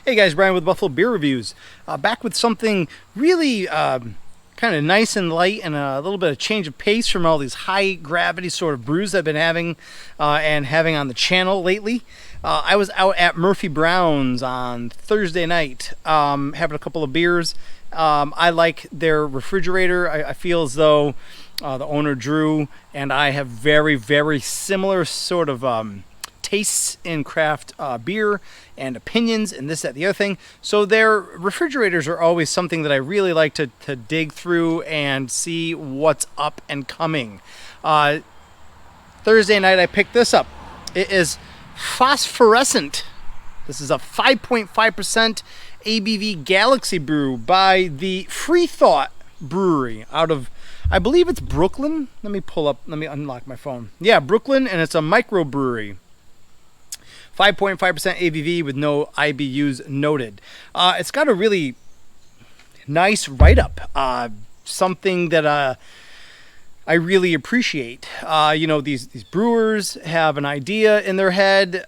Hey guys, Brian with Buffalo Beer Reviews. Back with something really kind of nice and light and a little bit of change of pace from all these high gravity sort of brews I've been having on the channel lately. I was out at Murphy Brown's on Thursday night having a couple of beers. I like their refrigerator. I feel as though the owner Drew and I have very, very similar sort of tastes in craft beer and opinions and this, that, the other thing. So their refrigerators are always something that I really like to dig through and see what's up and coming. Thursday night I picked this up. It is Phosphorescent. This is a 5.5% ABV Galaxy brew by the Freethought brewery out of, I believe it's Brooklyn. Let me unlock my phone. Yeah, Brooklyn, and it's a microbrewery. 5.5% ABV with no IBUs noted. It's got a really nice write-up. Something that I really appreciate. These brewers have an idea in their head.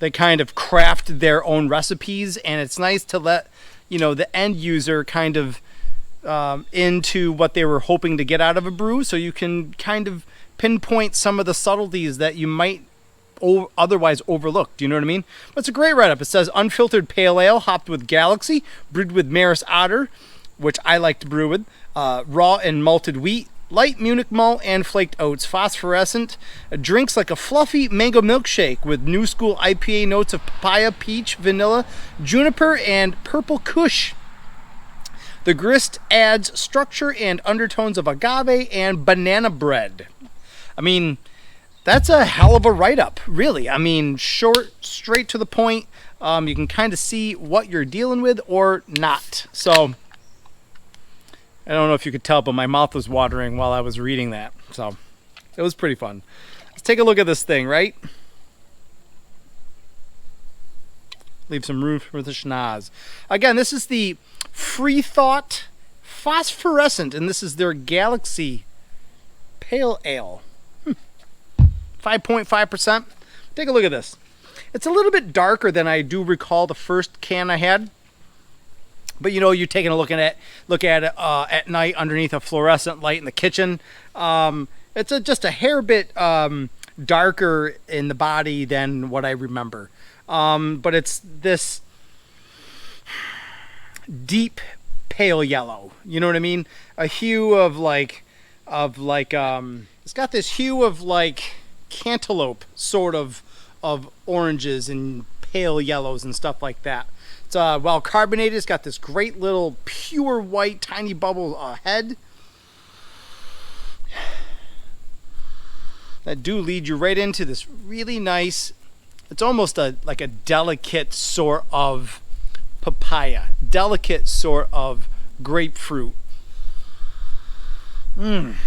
They kind of craft their own recipes, and it's nice to let the end user kind of into what they were hoping to get out of a brew, so you can kind of pinpoint some of the subtleties that you might otherwise overlooked. Do you know what I mean? But it's a great write-up. It says unfiltered pale ale hopped with Galaxy, brewed with Maris Otter, which I like to brew with, raw and malted wheat, light Munich malt, and flaked oats. Phosphorescent drinks like a fluffy mango milkshake with new school IPA notes of papaya, peach, vanilla, juniper, and purple kush. The grist adds structure and undertones of agave and banana bread. I mean, that's a hell of a write-up, really. I mean, short, straight to the point. You can kind of see what you're dealing with or not. So, I don't know if you could tell, but my mouth was watering while I was reading that. So, it was pretty fun. Let's take a look at this thing, right? Leave some room for the schnoz. Again, this is the Freethought Phosphorescent, and this is their Galaxy Pale Ale. 5.5%. Take a look at this. It's a little bit darker than I do recall the first can I had. But you're taking a look at it at night underneath a fluorescent light in the kitchen. It's just a hair bit darker in the body than what I remember. But it's this deep pale yellow. You know what I mean? A hue of it's got this hue of like cantaloupe sort of oranges and pale yellows and stuff like that. It's well carbonated. It's got this great little pure white tiny bubble head that do lead you right into this really nice, it's almost like a delicate sort of papaya, delicate sort of grapefruit. I'm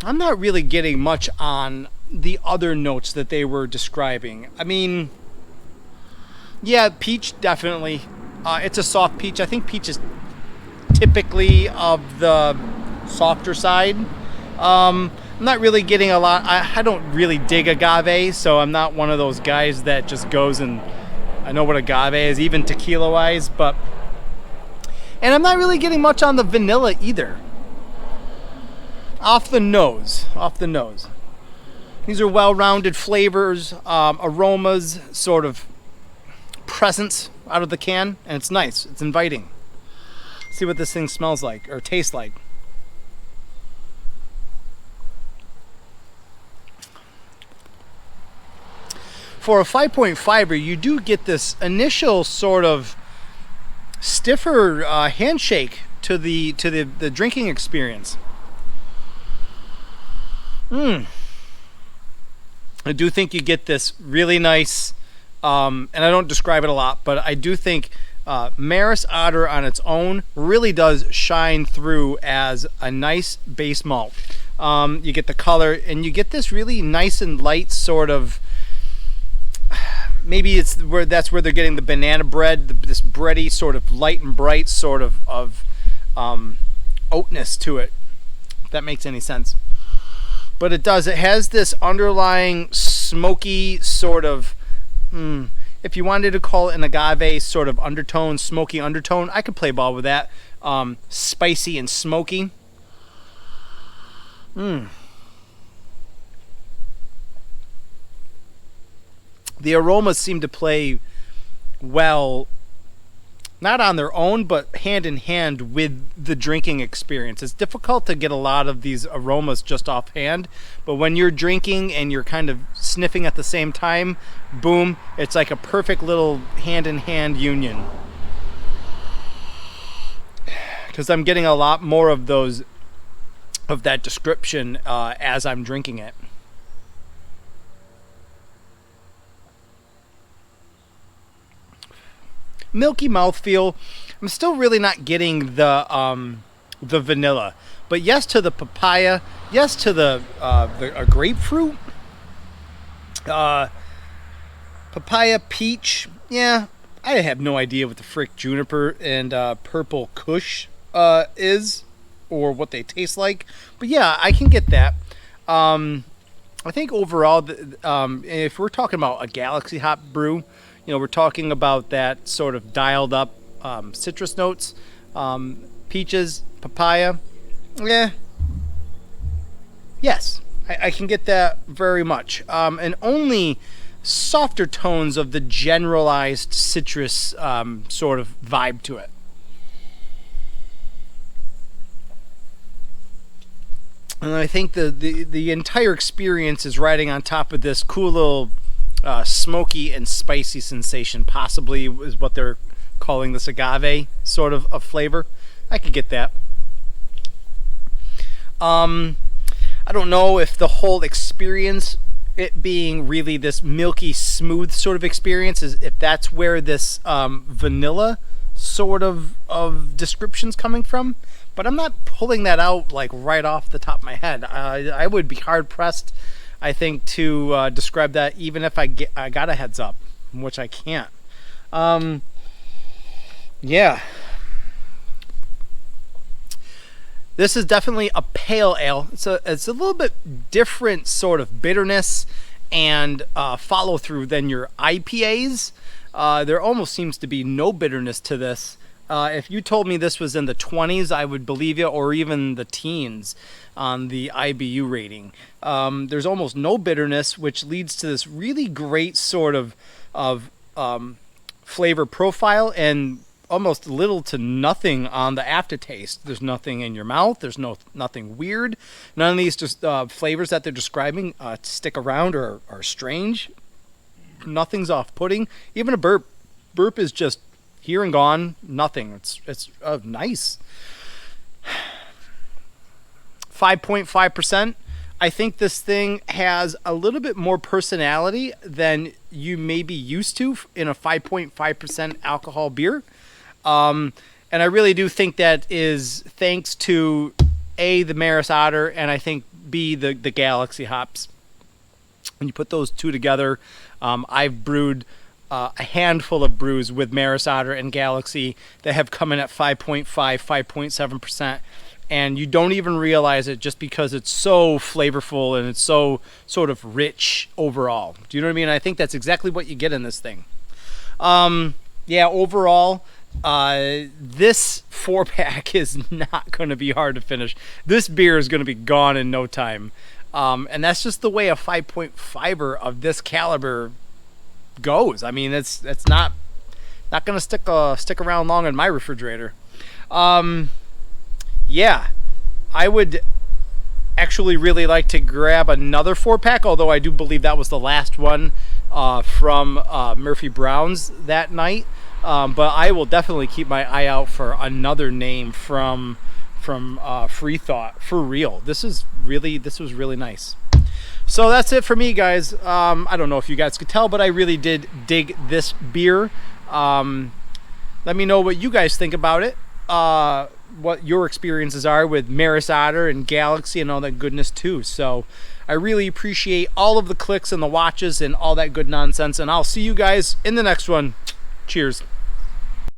not really getting much on the other notes that they were describing. I mean, yeah, peach, definitely. It's a soft peach. I think peach is typically of the softer side. I'm not really getting a lot. I don't really dig agave, so I'm not one of those guys that just goes and I know what agave is, even tequila-wise, and I'm not really getting much on the vanilla either. Off the nose. These are well-rounded flavors, aromas, sort of presence out of the can, and it's nice. It's inviting. Let's see what this thing smells like or tastes like. For a 5.5er, you do get this initial sort of stiffer handshake to the drinking experience. I do think you get this really nice, and I don't describe it a lot, but I do think Maris Otter on its own really does shine through as a nice base malt. You get the color, and you get this really nice and light sort of, maybe that's where they're getting the banana bread, this bready sort of light and bright sort of oatness to it, if that makes any sense. But it does. It has this underlying smoky sort of If you wanted to call it an agave sort of undertone, smoky undertone, I could play ball with that. Spicy and smoky. The aromas seem to play well, not on their own, but hand in hand with the drinking experience. It's difficult to get a lot of these aromas just offhand, but when you're drinking and you're kind of sniffing at the same time, boom, it's like a perfect little hand in hand union. Because I'm getting a lot more of that description as I'm drinking it. Milky mouthfeel. I'm still really not getting the vanilla, but yes to the papaya, yes to the grapefruit, papaya, peach. Yeah, I have no idea what the frick juniper and purple kush is, or what they taste like. But yeah, I can get that. I think overall, if we're talking about a Galaxy hop brew, we're talking about that sort of dialed up citrus notes, peaches, papaya. Yeah. Yes, I can get that very much. And only softer tones of the generalized citrus sort of vibe to it. And I think the entire experience is riding on top of this cool little smoky and spicy sensation, possibly is what they're calling this agave sort of a flavor. I could get that. I don't know if the whole experience, it being really this milky smooth sort of experience, is if that's where this vanilla sort of description's coming from, but I'm not pulling that out like right off the top of my head. I would be hard pressed, I think, to describe that, even if I got a heads up, which I can't. Yeah. This is definitely a pale ale. It's a little bit different sort of bitterness and follow through than your IPAs. There almost seems to be no bitterness to this. If you told me this was in the 20s, I would believe you, or even the teens on the IBU rating. There's almost no bitterness, which leads to this really great sort of flavor profile, and almost little to nothing on the aftertaste. There's nothing in your mouth. There's nothing weird. None of these just flavors that they're describing stick around or are strange. Nothing's off-putting. Even a burp. Burp is just here and gone. Nothing. It's nice. 5.5%. I think this thing has a little bit more personality than you may be used to in a 5.5% alcohol beer. And I really do think that is thanks to A, the Maris Otter, and I think B, the Galaxy hops. When you put those two together, I've brewed a handful of brews with Maris Otter and Galaxy that have come in at 5.5, 5.7%. And you don't even realize it just because it's so flavorful and it's so sort of rich overall. Do you know what I mean? I think that's exactly what you get in this thing. Yeah, overall, this 4-pack is not going to be hard to finish. This beer is going to be gone in no time. And that's just the way a 5.5er of this caliber goes. I mean, it's not going to stick around long in my refrigerator. Yeah, I would actually really like to grab another 4-pack, although I do believe that was the last one from Murphy Brown's that night. But I will definitely keep my eye out for another name from Freethought for real. This was really nice. So that's it for me, guys. I don't know if you guys could tell, but I really did dig this beer. Let me know what you guys think about it. What your experiences are with Maris Otter and Galaxy and all that goodness too. So I really appreciate all of the clicks and the watches and all that good nonsense, and I'll see you guys in the next one. Cheers.